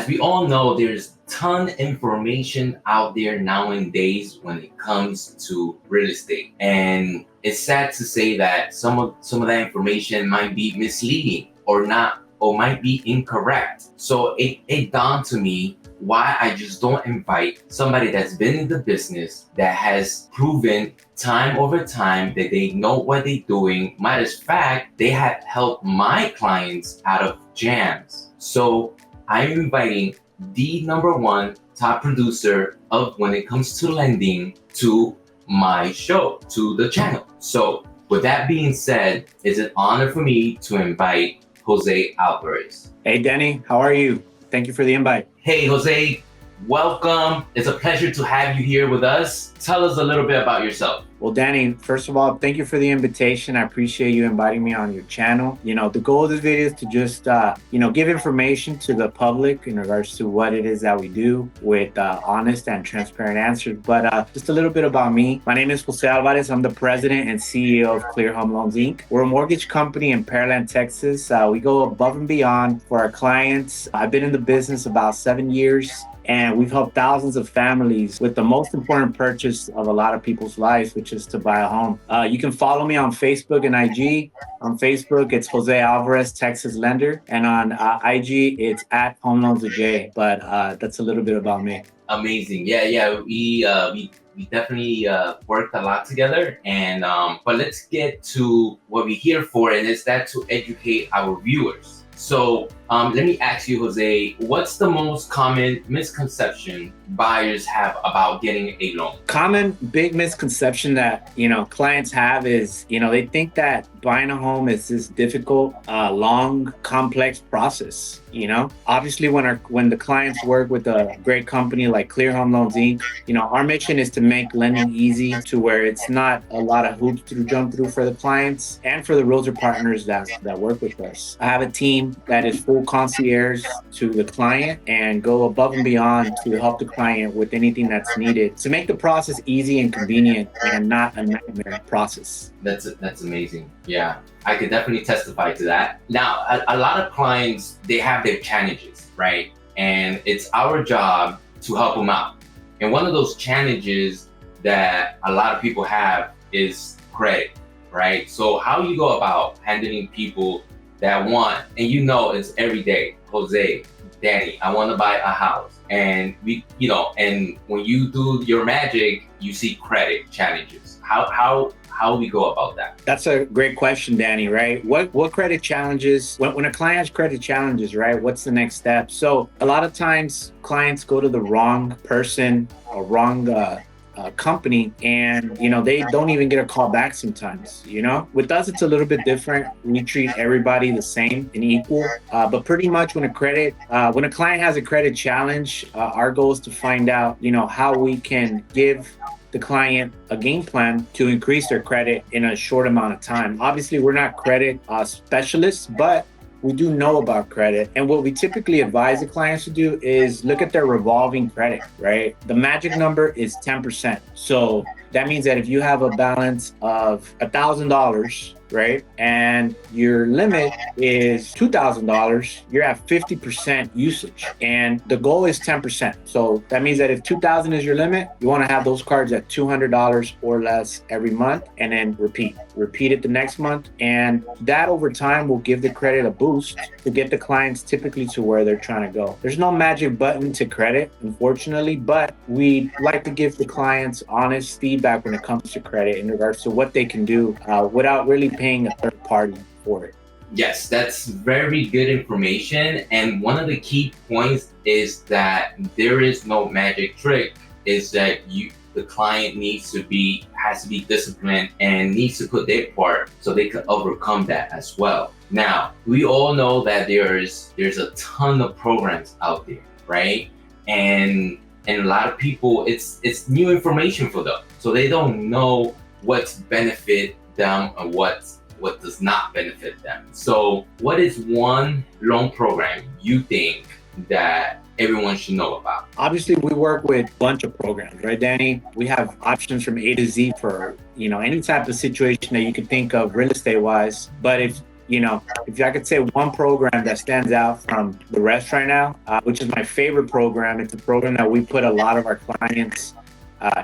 as we all know, there's ton information out there nowadays when it comes to real estate. And it's sad to say that some of that information might be misleading or not, or might be incorrect. So it dawned to me why I just don't invite somebody that's been in the business, that has proven time over time that they know what they're doing. Matter of fact, they have helped my clients out of jams. So I'm inviting the number one top producer of when it comes to lending to my show, to the channel. So with that being said, it's an honor for me to invite Jose Alvarez. Hey, Dany, how are you? Thank you for the invite. Hey, Jose, welcome. It's a pleasure to have you here with us. Tell us a little bit about yourself. Well, Dany, first of all, thank you for the invitation. I appreciate you inviting me on your channel. The goal of this video is to just, give information to the public in regards to what it is that we do with honest and transparent answers. But just a little bit about me. My name is Jose Alvarez. I'm the president and CEO of Clear Home Loans, Inc. We're a mortgage company in Pearland, Texas. We go above and beyond for our clients. I've been in the business about 7 years. And we've helped thousands of families with the most important purchase of a lot of people's lives, which is to buy a home. You can follow me on Facebook and IG. On Facebook, it's Jose Alvarez, Texas Lender. And on IG, it's at Home Loans with Jay. But that's a little bit about me. Amazing. Yeah. We definitely worked a lot together. And but let's get to what we're here for, and it's that to educate our viewers. So let me ask you, Jose, what's the most common misconception buyers have about getting a loan? Common big misconception that, clients have is, they think that buying a home is this difficult, long, complex process. Obviously when the clients work with a great company like Clear Home Loans, Inc., our mission is to make lending easy, to where it's not a lot of hoops to jump through for the clients and for the realtor partners that work with us. I have a team that is full concierge to the client and go above and beyond to help the client with anything that's needed to make the process easy and convenient and not a nightmare process. That's amazing. Yeah, I could definitely testify to that. Now, a lot of clients, they have their challenges, right? And it's our job to help them out. And one of those challenges that a lot of people have is credit, right? So how you go about handling people that want, and it's every day, Jose, Dany, I want to buy a house. And and when you do your magic, you see credit challenges. How we go about that? That's a great question, Dany, right? What credit challenges, when a client has credit challenges, right? What's the next step? So a lot of times clients go to the wrong person or wrong company, and they don't even get a call back sometimes. With us, it's a little bit different. We treat everybody the same and equal, but pretty much when a client has a credit challenge, our goal is to find out how we can give the client a game plan to increase their credit in a short amount of time. Obviously, we're not credit specialists, but we do know about credit. And what we typically advise the clients to do is look at their revolving credit, right? The magic number is 10%. So that means that if you have a balance of $1,000, right, and your limit is $2,000, you're at 50% usage, and the goal is 10%. So that means that if $2,000 is your limit, you want to have those cards at $200 or less every month, and then repeat it the next month, and that over time will give the credit a boost to get the clients typically to where they're trying to go. There's no magic button to credit, unfortunately, but we like to give the clients honest feedback when it comes to credit in regards to what they can do without really paying a third party for it. Yes, that's very good information. And one of the key points is that there is no magic trick, is that the client has to be disciplined and needs to put their part so they can overcome that as well. Now, we all know that there's a ton of programs out there, right? And a lot of people, it's new information for them. So they don't know what's benefit them and what does not benefit them. So what is one loan program you think that everyone should know about? Obviously, we work with a bunch of programs, right, Dany? We have options from A to Z for, any type of situation that you can think of real estate wise. But if you know, if I could say one program that stands out from the rest right now, which is my favorite program, it's a program that we put a lot of our clients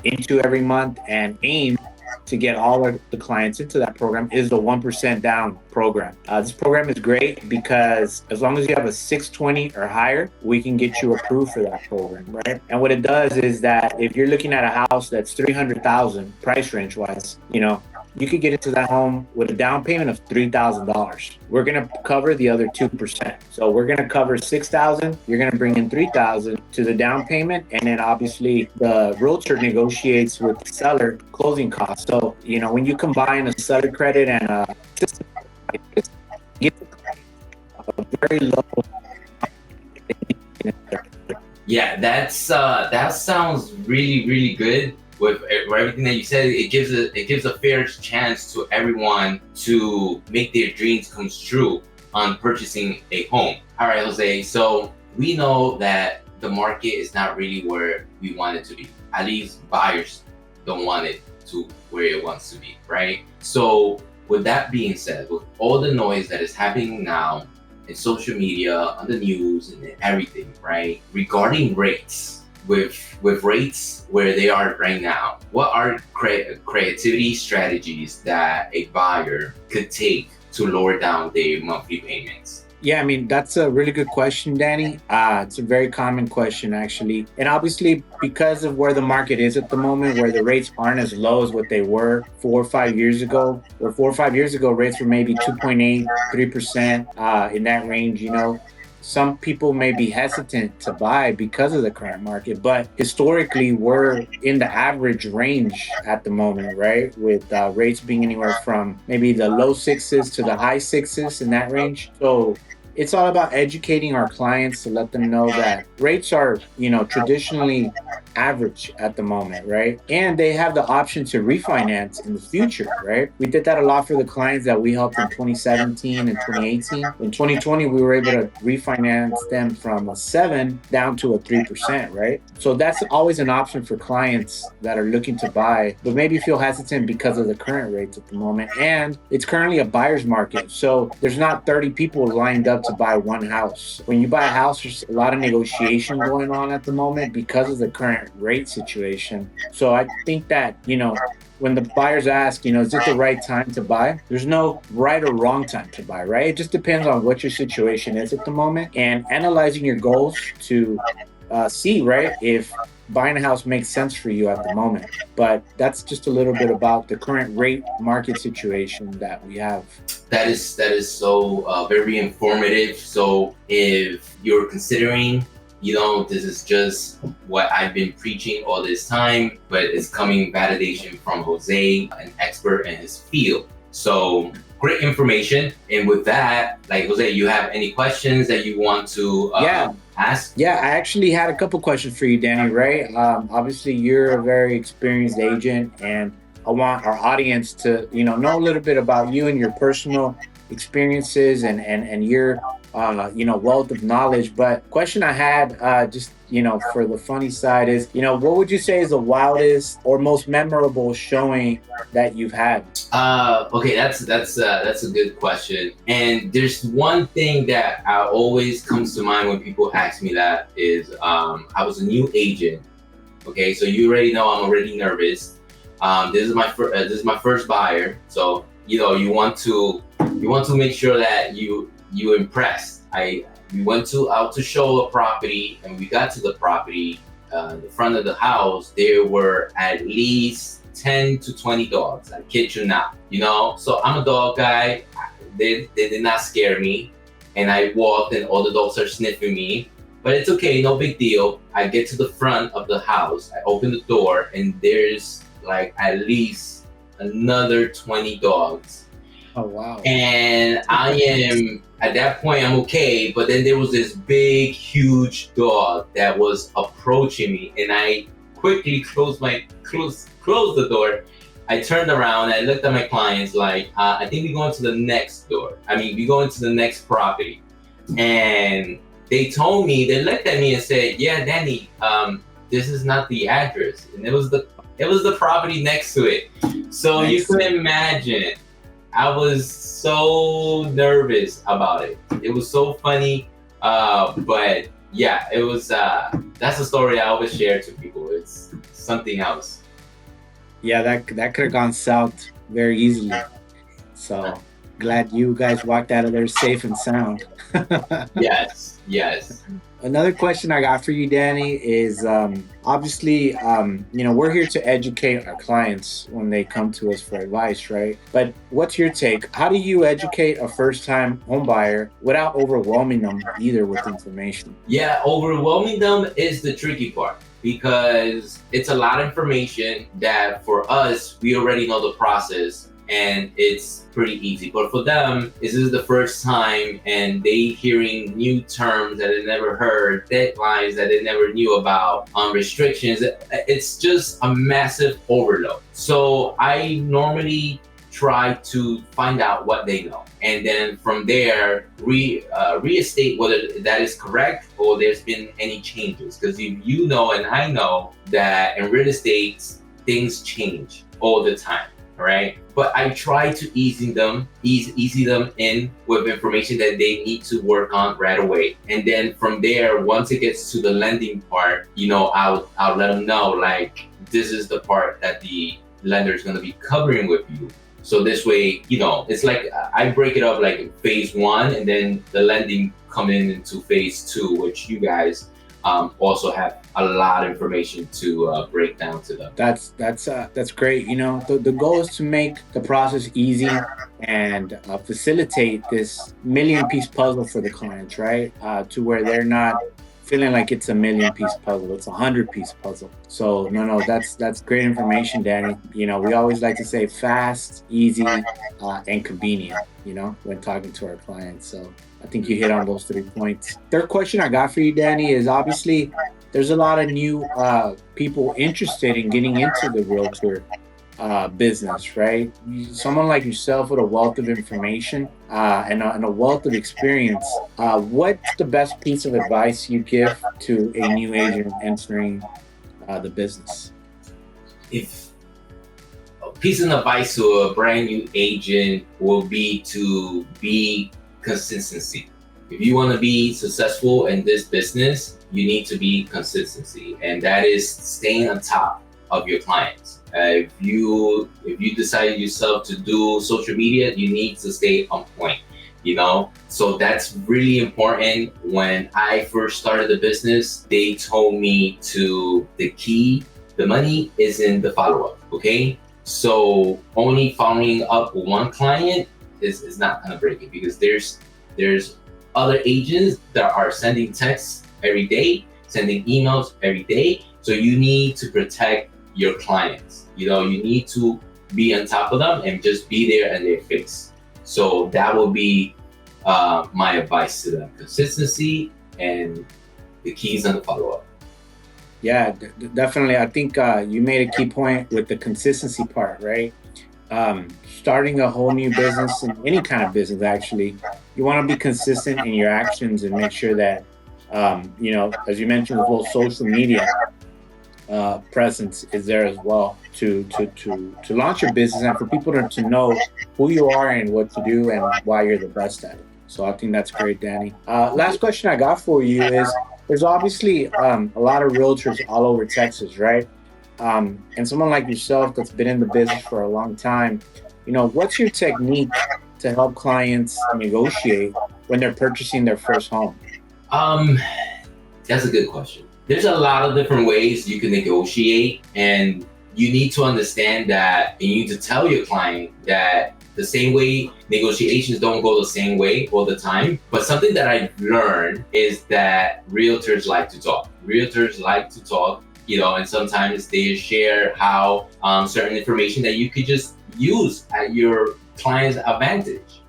into every month and aim to get all of the clients into that program, is the 1% down program. This program is great because as long as you have a 620 or higher, we can get you approved for that program, right? And what it does is that if you're looking at a house that's 300,000 price range wise, you know, you could get into that home with a down payment of $3,000. We're gonna cover the other 2%. So we're gonna cover 6,000. You're gonna bring in 3,000 to the down payment, and then obviously the realtor negotiates with the seller closing costs. So you know, when you combine a seller credit and a system like this, you get a very low. Yeah, that sounds really good. With everything that you said, it gives a fair chance to everyone to make their dreams come true on purchasing a home. All right, Jose. So we know that the market is not really where we want it to be. At least buyers don't want it to where it wants to be, right? So with that being said, with all the noise that is happening now in social media, on the news, and everything, right, regarding rates. With rates where they are right now, what are creativity strategies that a buyer could take to lower down their monthly payments? Yeah, I mean, that's a really good question, Danny. It's a very common question, actually. And obviously, because of where the market is at the moment, where the rates aren't as low as what they were 4 or 5 years ago, where 4 or 5 years ago, rates were maybe 2.8, 3% in that range, you know. Some people may be hesitant to buy because of the current market, but historically, we're in the average range at the moment, right? With rates being anywhere from maybe the low sixes to the high sixes in that range. So it's all about educating our clients to let them know that rates are, you know, traditionally average at the moment, right? And they have the option to refinance in the future, right? We did that a lot for the clients that we helped in 2017 and 2018. In 2020, we were able to refinance them from a 7 down to a 3%, right? So that's always an option for clients that are looking to buy, but maybe feel hesitant because of the current rates at the moment. And it's currently a buyer's market. So there's not 30 people lined up to buy one house. When you buy a house, there's a lot of negotiation going on at the moment because of the current rate situation. So I think that, you know, when the buyers ask, you know, is it the right time to buy? There's no right or wrong time to buy, right? It just depends on what your situation is at the moment and analyzing your goals to see, right, if buying a house makes sense for you at the moment. But that's just a little bit about the current rate market situation that we have. That is so very informative. So if you're considering, you know, this is just what I've been preaching all this time, but it's coming validation from Jose, an expert in his field. So great information. And with that, like, Jose, you have any questions that you want to ask? Yeah, I actually had a couple questions for you, Danny, right? Obviously, you're a very experienced agent, and I want our audience to, you know a little bit about you and your personal experiences and your you know, wealth of knowledge. But question I had, just, you know, for the funny side is, you know, what would you say is the wildest or most memorable showing that you've had? Okay, that's a good question. And there's one thing that always comes to mind when people ask me that is, I was a new agent. Okay, so you already know I'm already nervous. This is my first buyer, so you know you want to make sure that you impress. We went out to show a property, and we got to the property, the front of the house. There were at least 10 to 20 dogs. I kid you not. You know, so I'm a dog guy. They did not scare me, and I walked, and all the dogs are sniffing me. But it's okay, no big deal. I get to the front of the house. I open the door, and there's like at least another 20 dogs. Oh, wow. And I am, at that point, I'm okay. But then there was this big, huge dog that was approaching me, and I quickly closed the door. I turned around, I looked at my clients like, I think we go into the next door. We go into the next property. And they told me, they looked at me and said, yeah, Danny, this is not the address. And it was the property next to it. So you can imagine, I was so nervous about it. It was so funny, but yeah, it was. That's a story I always share to people. It's something else. Yeah, that could have gone south very easily. So glad you guys walked out of there safe and sound. Yes, yes. Another question I got for you, Dany, is obviously, we're here to educate our clients when they come to us for advice, right? But what's your take? How do you educate a first-time home buyer without overwhelming them either with information? Yeah, overwhelming them is the tricky part because it's a lot of information that for us, we already know the process and it's pretty easy. But for them, this is the first time and they hearing new terms that they never heard, deadlines that they never knew about, restrictions. It's just a massive overload. So I normally try to find out what they know. And then from there, restate whether that is correct or there's been any changes. Because if you know and I know that in real estate, things change all the time. All right. But I try to ease them in with information that they need to work on right away. And then from there, once it gets to the lending part, I'll let them know, like, this is the part that the lender is going to be covering with you. So this way, it's like I break it up like phase 1 and then the lending come into phase 2, which you guys also have a lot of information to break down to them. That's great. The goal is to make the process easy and facilitate this million-piece puzzle for the clients, right? To where they're not feeling like it's a million-piece puzzle, it's a 100-piece puzzle. So no, that's great information, Dany. We always like to say fast, easy, and convenient, when talking to our clients. So I think you hit on those 3 points. Third question I got for you, Dany, is obviously there's a lot of new people interested in getting into the realtor business, right? Someone like yourself with a wealth of information and a wealth of experience. What's the best piece of advice you give to a new agent entering the business? If a piece of advice to a brand new agent will be to be consistency. If you want to be successful in this business, you need to be consistency, and that is staying on top of your clients. If you decided yourself to do social media, you need to stay on point. So that's really important. When I first started the business, they told me the money is in the follow-up. Okay, so only following up with one client is not gonna break it, because there's other agents that are sending texts every day, sending emails every day. So you need to protect your clients. You need to be on top of them and just be there in their face. So that will be my advice to them: consistency and the keys on the follow-up. Yeah, definitely. I think you made a key point with the consistency part, right? Starting a whole new business, in any kind of business, actually, you want to be consistent in your actions and make sure that, as you mentioned, with both social media presence is there as well to launch your business and for people to know who you are and what to do and why you're the best at it. So I think that's great, Dany. Last question I got for you is, there's obviously a lot of realtors all over Texas, right? And someone like yourself that's been in the business for a long time, what's your technique to help clients negotiate when they're purchasing their first home? That's a good question. There's a lot of different ways you can negotiate, and you need to understand that, and you need to tell your client that the same way negotiations don't go the same way all the time. But something that I've learned is that realtors like to talk. And sometimes they share how certain information that you could just use at your client's advantage,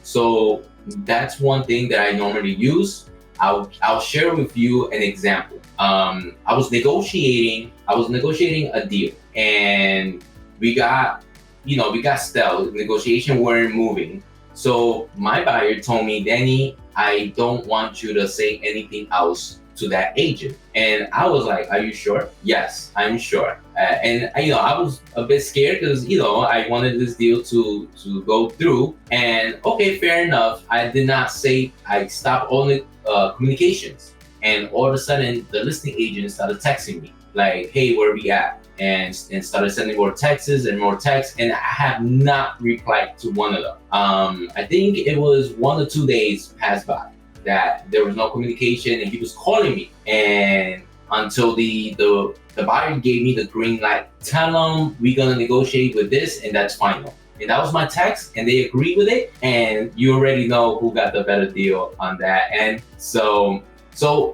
So that's one thing that I normally use. I'll share with you an example. I was negotiating a deal, and we got stale. Negotiation weren't moving. So my buyer told me, Dany, I don't want you to say anything else to that agent. And I was like, are you sure? Yes, I'm sure. And I was a bit scared because I wanted this deal to go through. And okay, fair enough. I did not say I stopped all the communications. And all of a sudden, the listing agent started texting me like, "Hey, where we at?" And started sending more texts and more texts, and I have not replied to one of them. I think it was 1 or 2 days passed by that there was no communication, and he was calling me, and until the buyer gave me the green light. Tell them we're gonna negotiate with this, and that's final. And that was my text, and they agreed with it, and you already know who got the better deal on that. And so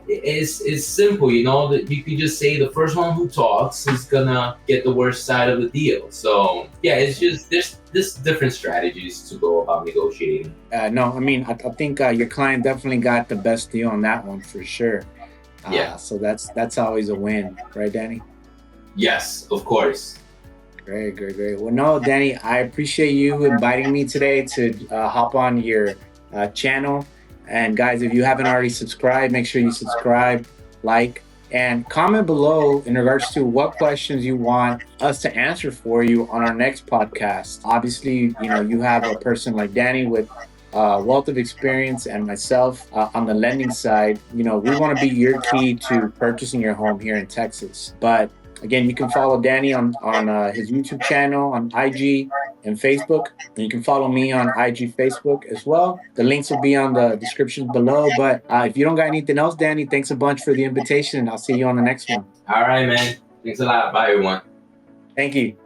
it's simple, that you can just say the first one who talks is gonna get the worst side of the deal. So yeah, it's just there's different strategies to go about negotiating. No, I mean, I think your client definitely got the best deal on that one for sure. Yeah. So that's always a win, right, Dany? Yes, of course. Great. Well, no, Dany, I appreciate you inviting me today to hop on your channel. And guys, if you haven't already subscribed, make sure you subscribe, like, and comment below in regards to what questions you want us to answer for you on our next podcast. Obviously, you have a person like Dany with a wealth of experience, and myself on the lending side. We want to be your key to purchasing your home here in Texas. But again, you can follow Dany on his YouTube channel, on IG and Facebook. And you can follow me on IG, Facebook as well. The links will be on the description below. But if you don't got anything else, Dany, thanks a bunch for the invitation. I'll see you on the next one. All right, man. Thanks a lot. Bye, everyone. Thank you.